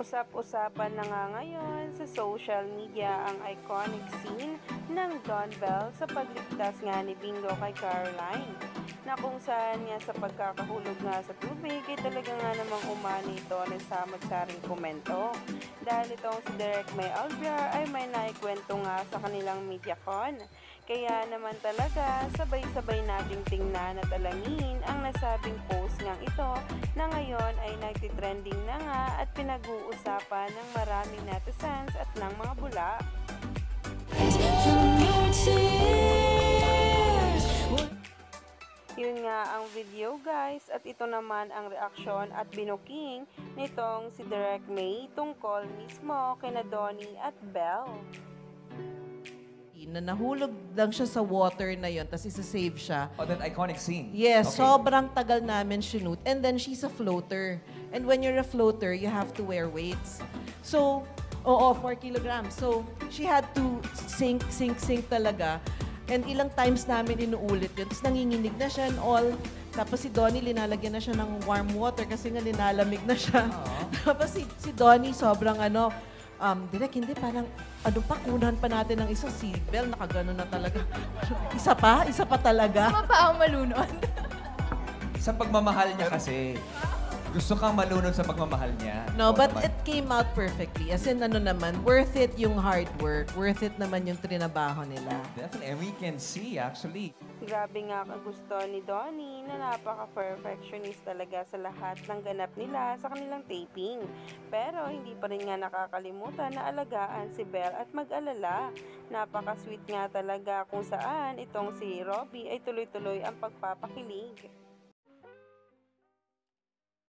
Usap-usapan na nga ngayon sa social media ang iconic scene ng Don Bell sa pagligtas nga ni Bingo kay Caroline, na kung saan nga sa pagkakahulog nga sa tubig ay talaga nga namang umani ito ng samot-saring komento. Dahil itong si Derek May Albiar ay may naikwento nga sa kanilang MediaCon. Kaya naman talaga sabay-sabay nating tingnan at alamin ang nasabing post ngang ito na ngayon ay nagtitrending na nga at pinag-uusapan ng maraming netizens at ng mga bula. Yun nga ang video guys, at ito naman ang reaksyon at binuking nitong si Derek May tungkol mismo kina Donnie at Belle. Na nahulog lang siya sa water na yon, tapos isa-save siya. Oh, that iconic scene. Yes, Okay. sobrang tagal namin shoot. And then she's a floater. And when you're a floater, you have to wear weights. So, 4 kilograms. So, she had to sink talaga. And ilang times namin inuulit yun. Tapos nanginginig na siya and all. Tapos si Donnie, linalagyan na siya ng warm water kasi nga linalamig na siya. Tapos si Donnie, sobrang Direk, hindi, parang, kunan pa natin ng isa, si Belle, nakagano na talaga. Isa pa talaga. Sama pa ako malunod. Sa pagmamahal niya kasi. Gusto kang malunod sa pagmamahal niya. No, Oo but naman. it came out perfectly. As in, worth it yung hard work. Worth it naman yung trinabaho nila. Definitely. And we can see, actually. Grabe nga ang gusto ni Donnie na napaka-perfectionist talaga sa lahat ng ganap nila sa kanilang taping. Pero hindi pa rin nga nakakalimutan na alagaan si Belle at mag-alala. Napaka-sweet nga talaga kung saan itong si Robbie ay tuloy-tuloy ang pagpapakilig.